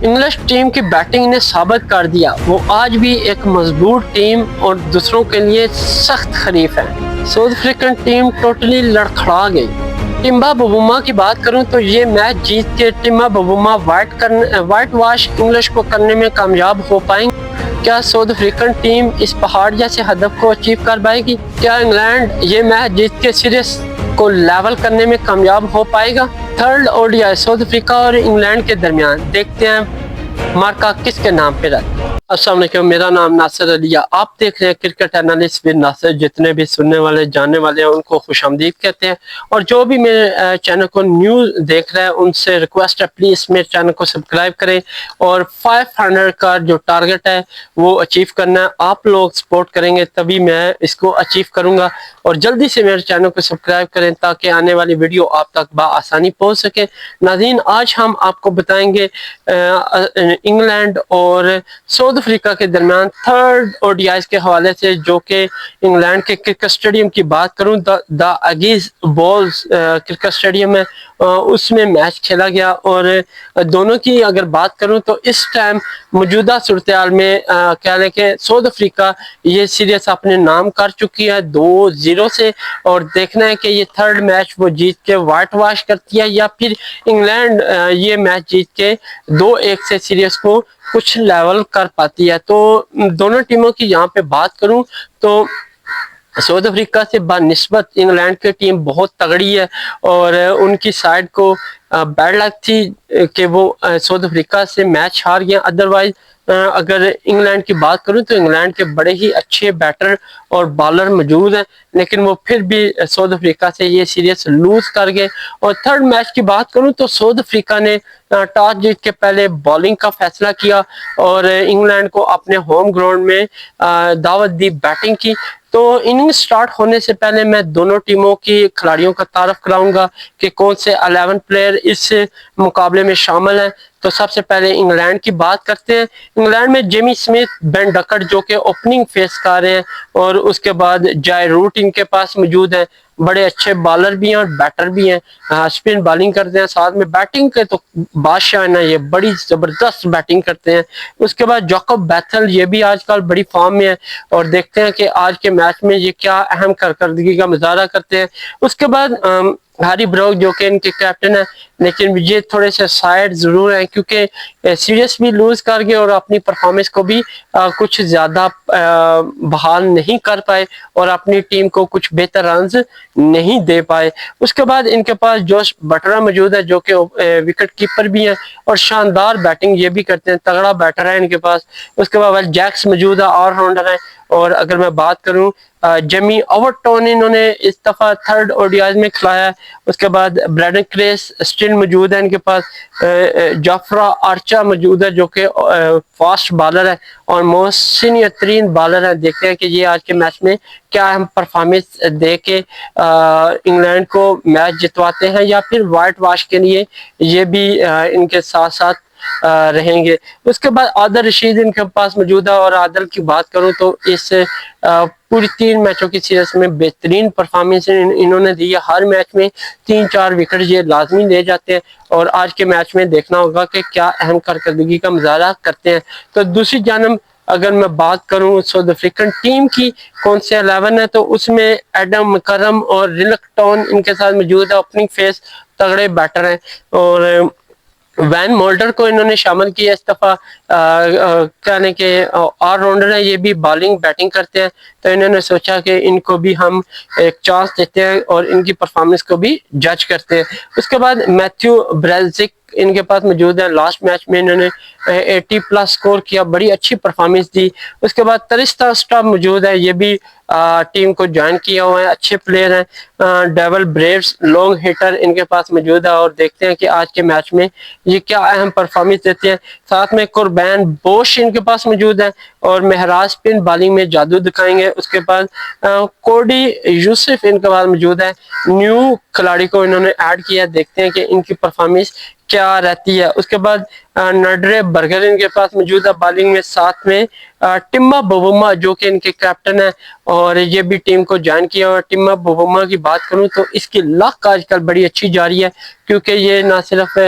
English team की batting ने साबित कर दिया वो आज भी एक मजबूत टीम और दूसरों के लिए सख्त खरीफ है। साउथ अफ्रीकन टीम टोटली लड़खड़ा गई। टिम्बा बवुमा की बात करूं तो ये मैच जीत के Timba Bavuma white wash English को करने में कामयाब हो पाएंगे। क्या साउथ अफ्रीकन टीम इस पहाड़ जैसे हदफ को अचीव कर पाएगी? क्या इंग्लैंड ये मैच जीत के सीरीज को लेवल करने में कामयाब हो पाएगा? थर्ड ओडीआई साउथ अफ्रीका और इंग्लैंड के दरमियान, देखते हैं मार्का किसके नाम पे रहता है। अस्सलाम वालेकुम, मेरा नाम नासिर अलिया, आप देख रहे हैं क्रिकेट एनालिस्ट विद नासिर। जितने भी सुनने वाले जानने वाले हैं उनको खुशामदीद कहते हैं, और जो भी मेरे चैनल को न्यूज़ देख रहे हैं उनसे रिक्वेस्ट है प्लीज़ मेरे चैनल को सब्सक्राइब करें और 500 का जो टारगेट है वो अचीव करना है। आप लोग सपोर्ट करेंगे तभी मैं इसको अचीव करूँगा, और जल्दी से मेरे चैनल को सब्सक्राइब करें ताकि आने वाली वीडियो आप तक बआसानी पहुँच सके। नाज़रीन, आज हम आपको बताएंगे इंग्लैंड और साउथ अफ्रीका के दरमियान थर्ड ओडीआईज के हवाले से, जो कि इंग्लैंड के क्रिकेट स्टेडियम की बात करूं द अगीज बॉल्स क्रिकेट स्टेडियम है, उसमें मैच खेला गया। और दोनों की अगर बात करूं तो इस टाइम मौजूदा सूरत में कह लें कि साउथ अफ्रीका ये सीरीज अपने नाम कर चुकी है 2-0 से, और देखना है कि ये थर्ड मैच वो जीत के वाइट वॉश करती है या फिर इंग्लैंड ये मैच जीत के 2-1 से सीरीज को कुछ लेवल कर पाती है। तो दोनों टीमों की यहाँ पे बात करूं तो साउथ अफ्रीका से बनिस्बत इंग्लैंड की टीम बहुत तगड़ी है, और उनकी साइड को बैड लक थी कि वो साउथ अफ्रीका से मैच हार गया। अदरवाइज अगर इंग्लैंड की बात करूं तो इंग्लैंड के बड़े ही अच्छे बैटर और बॉलर मौजूद हैं, लेकिन वो फिर भी साउथ अफ्रीका से ये सीरीज लूज कर गए। और थर्ड मैच की बात करूं तो साउथ अफ्रीका ने टॉस जीत के पहले बॉलिंग का फैसला किया और इंग्लैंड को अपने होम ग्राउंड में दावत दी बैटिंग की। तो इनिंग स्टार्ट होने से पहले मैं दोनों टीमों की खिलाड़ियों का तारफ कराऊंगा कि कौन से 11 प्लेयर इस मुकाबले में शामिल हैं। तो सबसे पहले इंग्लैंड की बात करते हैं। इंग्लैंड में जेमी स्मिथ, बेन डकट जो कि ओपनिंग फेस कर रहे हैं, और उसके बाद जाय रूट इनके पास मौजूद है। बड़े अच्छे बॉलर भी हैं और बैटर भी हैं, स्पिन बॉलिंग करते हैं, साथ में बैटिंग के तो बादशाह है ना, ये बड़ी जबरदस्त बैटिंग करते हैं। उसके बाद जैकब बैथल, ये भी आजकल बड़ी फॉर्म में है, और देखते हैं कि आज के मैच में ये क्या अहम कारकर्दगी का मुजाहरा करते हैं। उसके बाद हैरी ब्रोक जो कि इनके कैप्टन है, लेकिन ये थोड़े से साइड जरूर हैं क्योंकि सीरीज भी लूज कर गए और अपनी परफॉर्मेंस को भी कुछ ज्यादा बहाल नहीं कर पाए और अपनी टीम को कुछ बेहतर रन्स नहीं दे पाए। उसके बाद इनके पास जोश बटरा मौजूद है जो कि विकेट कीपर भी हैं और शानदार बैटिंग ये भी करते हैं, तगड़ा बैटर है इनके पास। उसके बाद जैक्स मौजूद है, ऑलराउंडर है। और अगर मैं बात करूं जेमी ओवरटोन, इन्होंने इस दफा थर्ड ओडीआईज में खिलाया। उसके बाद ब्रैडन क्रेस स्टिल मौजूद है इनके पास। जाफरा आर्चा मौजूद है जो कि फास्ट बॉलर है और मोस्ट सीनियर तरीन बॉलर है। देखते हैं कि ये आज के मैच में क्या हम परफॉर्मेंस दे के इंग्लैंड को मैच जितवाते हैं या फिर वाइट वॉश के लिए ये भी इनके साथ साथ रहेंगे। उसके बाद आदिल रशीद इनके पास मौजूद है, और आदिल की बात करूं तो इस पूरी 3 मैचों की सीरीज में बेहतरीन परफॉर्मेंस इन्होंने दी है। हर मैच में 3-4 विकेट ये लाजमी ले जाते हैं, और आज के मैच में देखना होगा कि क्या अहम कारकर्दगी का मुजाहरा करते हैं। तो दूसरी जानब अगर मैं बात करूं साउथ अफ्रीकन टीम की कौन से 11 है, तो उसमें एडम मकरम और रिलकटॉन इनके साथ मौजूद है, ओपनिंग फेस तगड़े बैटर हैं। और वैन मोल्डर को इन्होंने शामिल किया इस दफा, कहने के ऑलराउंडर है, ये भी बॉलिंग बैटिंग करते हैं। तो इन्होंने सोचा कि इनको भी हम एक चांस देते हैं और इनकी परफॉर्मेंस को भी जज करते हैं। उसके बाद मैथ्यू ब्रेल्जिक इनके पास मौजूद है। लास्ट मैच में इन्होंने 80+ स्कोर किया, बड़ी अच्छी परफॉर्मेंस दी। उसके बाद तरिस्ता स्टॉप मौजूद है, ये भी टीम को ज्वाइन किया हुआ है, अच्छे प्लेयर हैं। डेवल ब्रेव्स लॉन्ग हिटर इनके पास मौजूद है, और देखते हैं कि आज के मैच में ये क्या अहम परफॉर्मेंस देते हैं। साथ में कुर्बान बोश इनके पास मौजूद है और महराज स्पिन बॉलिंग में जादू दिखाएंगे। उसके बाद कोडी यूसुफ इनके पास मौजूद है, न्यू खिलाड़ी को इन्होंने ऐड किया। देखते हैं कि इनकी परफॉर्मेंस क्या रहती है। उसके बाद नडरे बर्गर इनके पास मौजूद है बॉलिंग में, साथ में टिम्बा बवुमा जो कि इनके कैप्टन है और ये भी टीम को ज्वाइन किया। और टिम्बा बवुमा की बात करूं तो इसकी लक आजकल बड़ी अच्छी जा रही है, क्योंकि ये ना सिर्फ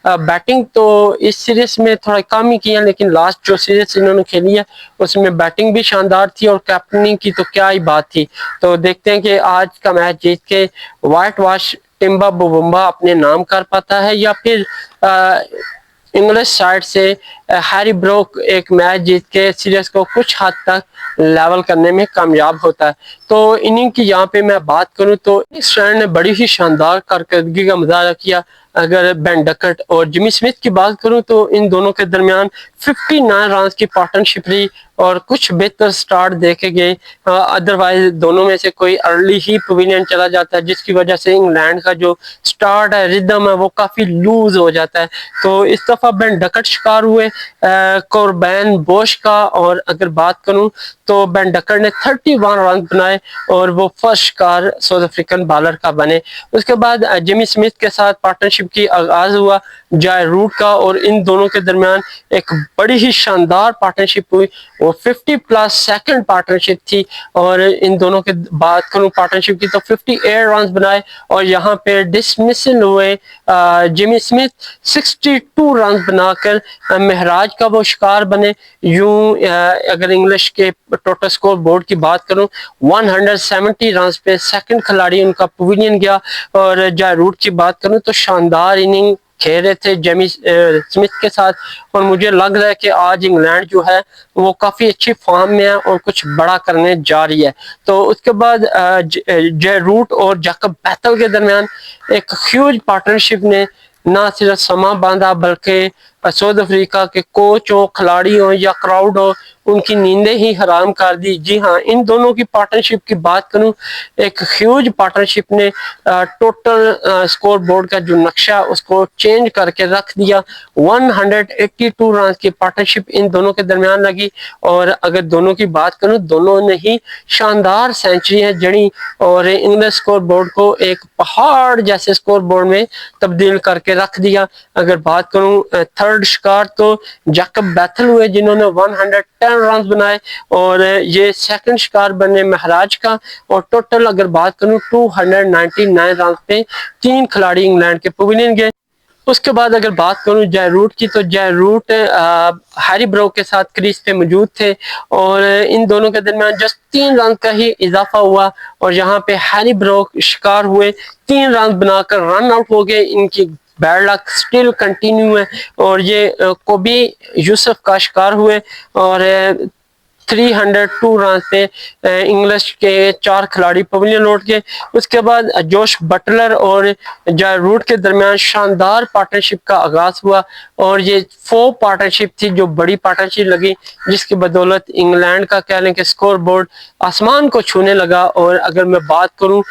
बैटिंग तो इस सीरीज में थोड़ा कम ही किया, लेकिन लास्ट जो सीरीज इन्होंने खेली है उसमें बैटिंग भी शानदार थी और कैप्टनिंग की तो क्या ही बात थी। तो देखते हैं कि आज का मैच जीत के व्हाइट वॉश टिम्बा बवुम्बा अपने नाम कर पाता है या फिर इंग्लिश साइड से हैरी ब्रोक एक मैच जीत के सीरीज को कुछ हद तक लेवल करने में कामयाब होता है। तो इनिंग की यहाँ पे मैं बात करूँ तो इस रन ने बड़ी ही शानदार कारकर्दगी का मुजाहरा किया। अगर बेन डकट और जिमी स्मिथ की बात करूं तो इन दोनों के दरमियान 59 रन की पार्टनरशिप रही और कुछ बेहतर स्टार्ट देखे गए। अदरवाइज दोनों में से कोई अर्ली ही पवेलियन चला जाता है, जिसकी वजह से इंग्लैंड का जो स्टार्ट है, रिदम है, वो काफी लूज हो जाता है। तो इस दफा बेन डकट शिकार हुए कोरबैन बोश का। और अगर बात करूं तो बेन डकट ने 31 रन बनाए और वो फर्स्ट शिकार साउथ अफ्रीकन बॉलर का बने। उसके बाद जिमी स्मिथ के साथ पार्टनरशिप की आगाज हुआ जॉय रूट का और इन दोनों के दरमियान एक बड़ी ही शानदार पार्टनरशिप हुई। वो 50+ सेकंड पार्टनरशिप थी और इन दोनों के बात करूं पार्टनरशिप की तो 58 रन बनाए और यहाँ पे डिसमिसल हुए जिमी स्मिथ 62 रन बनाकर महराज का वो शिकार बने। यूं अगर इंग्लिश के टोटल स्कोर बोर्ड की बात करूं 170 रन पे सेकंड खिलाड़ी उनका पवेलियन गया। और जॉय रूट की बात करूं तो शानदार इनिंग खेल रहे थे जेमी स्मिथ के साथ और मुझे लग रहा है कि आज इंग्लैंड जो है वो काफी अच्छी फॉर्म में है और कुछ बड़ा करने जा रही है। तो उसके बाद जॉय रूट और जैकब बैथल के दरमियान एक ह्यूज पार्टनरशिप ने ना सिर्फ समा बांधा बल्कि साउथ अफ्रीका के कोच हो, खिलाड़ी हो या क्राउड हो, उनकी नींदें ही हराम कर दी। जी हाँ, इन दोनों की पार्टनरशिप की बात करूं, एक ह्यूज पार्टनरशिप ने टोटल स्कोर बोर्ड का जो नक्शा उसको चेंज करके रख दिया। 182 रन की पार्टनरशिप इन दोनों के दरमियान लगी। और अगर दोनों की बात करूं, दोनों ने ही शानदार सेंचुरी जड़ी और इंग्लिश स्कोर बोर्ड को एक पहाड़ जैसे स्कोर बोर्ड में तब्दील करके रख दिया। अगर बात करूं थर्ड शिकार तो जैकब बैथल हुए जिन्होंने 110 रन बनाए और ये सेकंड शिकार बने महराज का। और टोटल अगर बात करूं 299 रन पे 3 खिलाड़ी इंग्लैंड के पवेलियन गए। उसके बाद अगर बात करूं जॉय रूट की तो जॉय रूट हैरी ब्रोक के साथ क्रीज पे मौजूद थे और इन दोनों के दरमियान जस्ट 3 रन का ही इजाफा हुआ और यहाँ पे हैरी ब्रोक शिकार हुए, 3 रन बनाकर रन आउट हो गए। इनकी बैड लक स्टिल कंटिन्यू है और ये कोबी यूसुफ का शिकार हुए और 302 रन पे इंग्लिश के 4 खिलाड़ी पवेलियन लौट गए। उसके बाद जोश बटलर और जॉय रूट के दरमियान शानदार पार्टनरशिप का आगाज हुआ और ये 4 पार्टनरशिप थी जो बड़ी पार्टनरशिप लगी, जिसकी बदौलत इंग्लैंड का कह लें कि स्कोर बोर्ड आसमान को छूने लगा। और अगर मैं बात करूं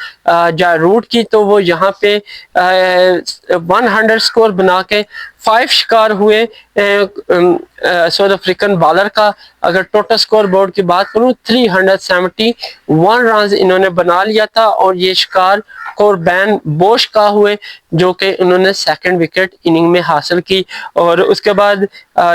जॉय रूट की तो वो यहाँ पे 100 स्कोर बना के 5 शिकार हुए साउथ अफ्रीकन बॉलर का। अगर टोटल स्कोर बोर्ड की बात करूं 371 रन इन्होंने बना लिया था और ये शिकार कोरबैन बोश का हुए जो कि उन्होंने सेकंड विकेट इनिंग में हासिल की। और उसके बाद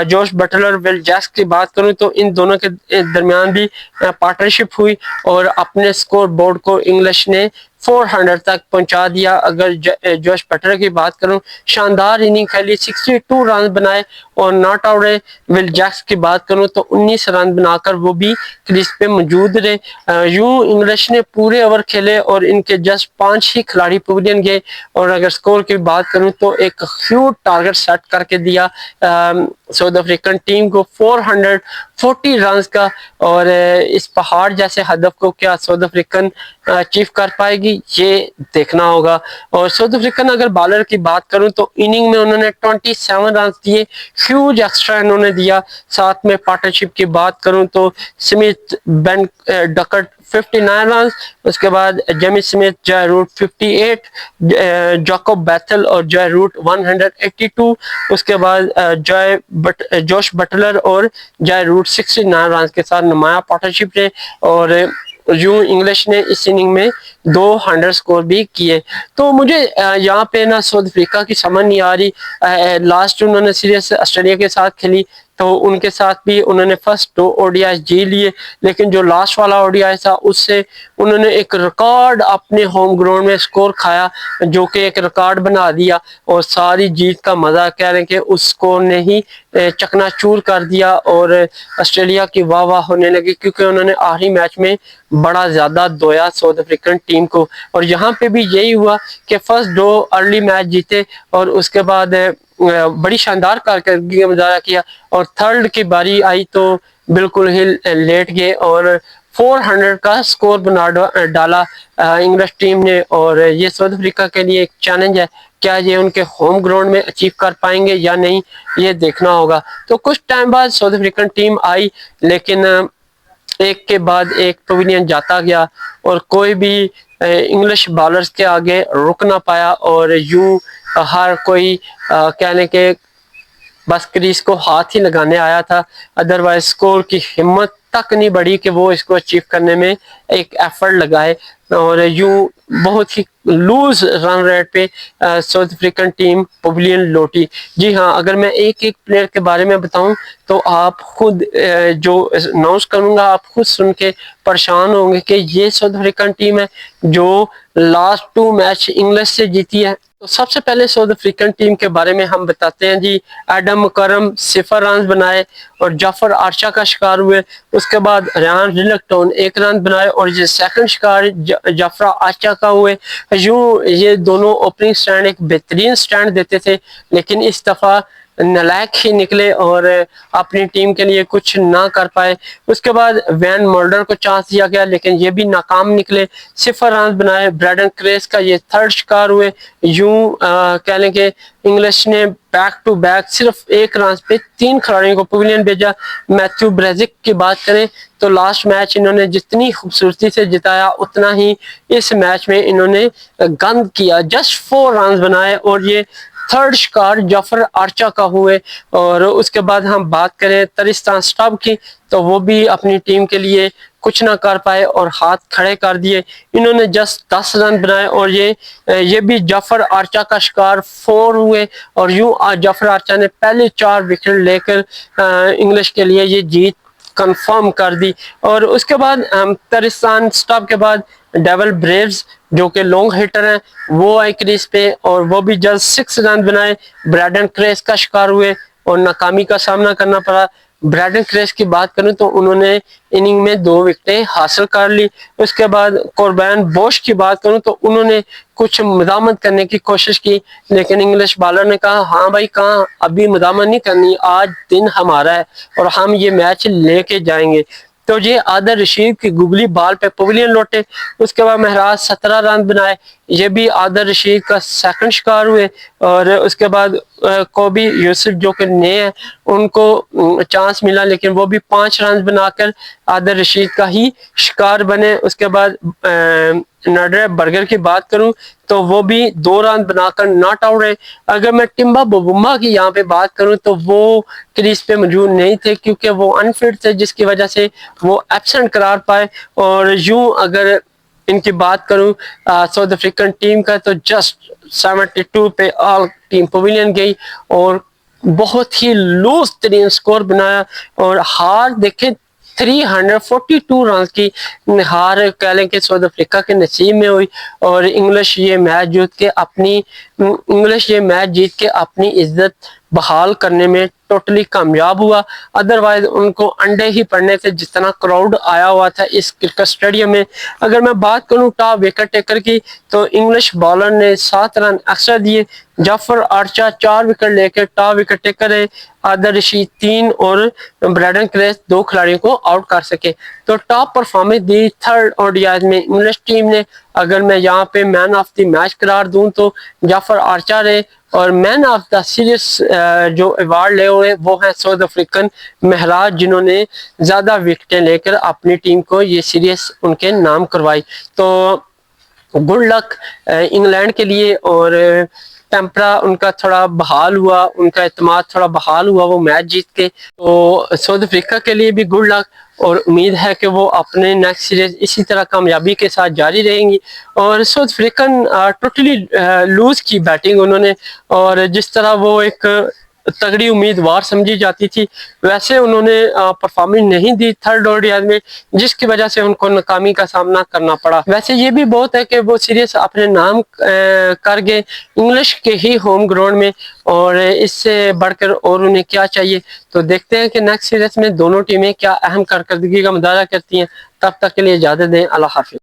जोश बटलर विल जैक्स की बात करूं तो इन दोनों के दरमियान भी पार्टनरशिप हुई और अपने स्कोर बोर्ड को इंग्लिश ने 400 तक पहुंचा दिया। अगर जोश बटलर की बात करूं शानदार इनिंग खेली, 62 रन बनाए और नॉट आउट रहे। विल जैक्स की बात करूं तो 19 रन बनाकर वो भी क्रीज पे मौजूद रहे। यूं इंग्लिश ने पूरे ओवर खेले और इनके जस्ट 5 ही खिलाड़ी पवेलियन गए। और अगर स्कोर की बात करूं तो एक ह्यूज टारगेट सेट करके दिया साउथ अफ्रीकन टीम को 440 रन का। और इस पहाड़ जैसे हदफ को क्या साउथ अफ्रीकन अचीव कर पाएगी ये देखना होगा। और साउथ अफ्रीकन अगर बॉलर की बात करूं तो इनिंग में उन्होंने 27 रन दिए, ह्यूज एक्स्ट्रा इन्होंने दिया। साथ में पार्टनरशिप की बात करूं तो स्मिथ बेन डकट 59 रन, उसके बाद Jamie Smith Joe Root 58, Jacob Bethell और जॉय रूट 182, उसके बाद जोश बटलर और जॉय रूट 69 रन के साथ नुमाया पार्टनरशिप रहे। और यूं इंग्लिश ने इस इनिंग में 200 स्कोर भी किए। तो मुझे यहाँ पे ना साउथ अफ्रीका की समझ नहीं आ रही। लास्ट उन्होंने सीरीज ऑस्ट्रेलिया के साथ खेली तो उनके साथ भी उन्होंने फर्स्ट 2 ओडीआई जी लिए, लेकिन जो लास्ट वाला ओडीआई था उससे उन्होंने एक रिकॉर्ड अपने होम ग्राउंड में स्कोर खाया, जो कि एक रिकॉर्ड बना दिया और सारी जीत का मजा कह रहे हैं कि उस स्कोर ने ही चकनाचूर कर दिया और ऑस्ट्रेलिया की वाह वाह होने लगी, क्योंकि उन्होंने आखिरी मैच में बड़ा ज्यादा दोया साउथ अफ्रीकन टीम को। और यहाँ पे भी यही हुआ कि फर्स्ट 2 अर्ली मैच जीते और उसके बाद बड़ी शानदार कारकर्दगी का मुजाहरा किया और थर्ड की बारी आई तो बिल्कुल ही लेट गए और 400 का स्कोर बना डाला इंग्लिश टीम ने। और ये साउथ अफ्रीका के लिए एक चैलेंज है, क्या ये उनके होम ग्राउंड में अचीव कर पाएंगे या नहीं, ये देखना होगा। तो कुछ टाइम बाद साउथ अफ्रीकन टीम आई, लेकिन एक के बाद एक पवेलियन जाता गया और कोई भी इंग्लिश बॉलर्स के आगे रुक ना पाया और यूं हर कोई कहने के बस क्रीज को हाथ ही लगाने आया था। अदरवाइज स्कोर की हिम्मत तक नहीं बढ़ी कि वो इसको अचीव करने में एक एफर्ट लगाए और यूं बहुत ही लूज रन रेट पे साउथ अफ्रीकन टीम पवेलियन लौटी। जी हाँ, अगर मैं एक एक प्लेयर के बारे में बताऊं तो आप खुद जो अनाउंस करूंगा आप खुद सुन के परेशान होंगे कि ये साउथ अफ्रीकन टीम है जो लास्ट 2 मैच इंग्लैंड से जीती है। तो सबसे पहले साउथ अफ्रीकन टीम के बारे में हम बताते हैं जी। एडम करम 0 रन बनाए और जाफर आर्चा का शिकार हुए। उसके बाद रेहान रिलकटोन 1 रन बनाए और ये सेकंड शिकार जाफरा आर्चा का हुए। यूं ये दोनों ओपनिंग स्टैंड एक बेहतरीन स्टैंड देते थे, लेकिन इस दफा नालायक ही निकले और अपनी टीम के लिए कुछ ना कर पाए। उसके बाद वैन मोल्डर को चांस दिया गया, लेकिन ये भी नाकाम निकले। 0 रन बनाए। ब्रैडन क्रेस का ये थर्ड शिकार हुए। यूं कह लें कि इंग्लिश ने बैक टू बैक सिर्फ 1 रन पे 3 खिलाड़ियों को पवेलियन भेजा। मैथ्यू ब्रेजिक की बात करें तो लास्ट मैच इन्होंने जितनी खूबसूरती से जिताया उतना ही इस मैच में इन्होंने गंद किया। जस्ट 4 रन बनाए और ये थर्ड शिकार जाफर आर्चा का हुए। और उसके बाद हम बात करें तरिस्तान स्टब की तो वो भी अपनी टीम के लिए कुछ ना कर पाए और हाथ खड़े कर दिए। इन्होंने जस्ट 10 रन बनाए और ये भी जाफर आर्चा का शिकार 4 हुए और यूं जाफर आर्चा ने पहले 4 विकेट लेकर इंग्लिश के लिए ये जीत कंफर्म कर दी। और उसके बाद तरिस्तान स्टॉप के बाद डेविल ब्रेव्स जो कि लॉन्ग हिटर हैं वो आए क्रीज पे और वो भी जस्ट 6 रन बनाए। ब्रैडन क्रेस का शिकार हुए और नाकामी का सामना करना पड़ा। ब्रैडन क्रेस की बात करूं तो उन्होंने इनिंग में 2 विकेटें हासिल कर ली। उसके बाद कोरबैन बोश की बात करूं तो उन्होंने कुछ मदामत करने की कोशिश की, लेकिन इंग्लिश बॉलर ने कहा हाँ भाई कहाँ अभी मदामत नहीं करनी, आज दिन हमारा है और हम ये मैच लेके जाएंगे। तो ये आदर रशीद की गुगली बॉल पे पवेलियन लौटे। उसके बाद महराज 17 रन बनाए। ये भी आदर रशीद का सेकंड शिकार हुए और उसके बाद कोबी यूसुफ जो कि नए हैं उनको चांस मिला, लेकिन वो भी 5 रन बनाकर आदर रशीद का ही शिकार बने। उसके बाद नडर बर्गर की बात करूं तो वो भी 2 रन बनाकर नॉट आउट रहे। अगर मैं टिम्बा बबूमा की यहाँ पे बात करूं तो वो क्रीज पे मौजूद नहीं थे क्योंकि वो अनफिट थे, जिसकी वजह से वो एब्सेंट करार पाए। और यूं अगर इनकी बात करूं साउथ अफ्रीकन टीम का तो जस्ट 72 पे ऑल टीम पवेलियन गई और बहुत ही लूज तरीन स्कोर बनाया और हार देखे 342 रन की हार कह लें कि साउथ अफ्रीका के नसीब में हुई। और इंग्लिश ये मैच जीत के अपनी इज्जत बहाल करने में टोटली कामयाब हुआ। अदरवाइज उनको अंडे ही पड़ने थे जितना क्राउड आया हुआ था इस क्रिकेट स्टेडियम में। अगर मैं बात करूं टॉप विकेट टेकर की तो इंग्लिश बॉलर ने 7 रन एक्स्ट्रा दिए। जाफर आर्चा 4 विकेट लेकर टॉप विकेट टेकर है। आदर रशीद 3 और ब्रैडन क्रेस 2 खिलाड़ियों को आउट कर सके। तो टॉप परफॉर्मेंस दी थर्ड ओडीआई में इंग्लिश टीम ने। अगर मैं यहाँ पे मैन ऑफ द मैच करार दूं तो जाफर आर्चा रहे और मैन ऑफ द सीरीज जो अवार्ड ले हुए वो है साउथ अफ्रीकन महराज, जिन्होंने ज्यादा विकेटें लेकर अपनी टीम को ये सीरीज उनके नाम करवाई। तो गुड लक इंग्लैंड के लिए। और टेम्परा उनका थोड़ा बहाल हुआ, उनका एतमाद थोड़ा बहाल हुआ वो मैच जीत के। तो साउथ अफ्रीका के लिए भी गुड लक और उम्मीद है कि वो अपने नेक्स्ट सीरीज इसी तरह कामयाबी के साथ जारी रहेंगी। और साउथ अफ्रीकन टोटली लूज की बैटिंग उन्होंने, और जिस तरह वो एक तगड़ी उम्मीदवार समझी जाती थी वैसे उन्होंने परफॉर्मेंस नहीं दी थर्ड ओडीआई में, जिसकी वजह से उनको नाकामी का सामना करना पड़ा। वैसे ये भी बहुत है कि वो सीरीज अपने नाम कर गए इंग्लिश के ही होम ग्राउंड में, और इससे बढ़कर और उन्हें क्या चाहिए। तो देखते हैं कि नेक्स्ट सीरीज में दोनों टीमें क्या अहम कारकर्दगी का मुजाहरा करती हैं। तब तक के लिए इजाजत दें, अल्लाह हाफिज।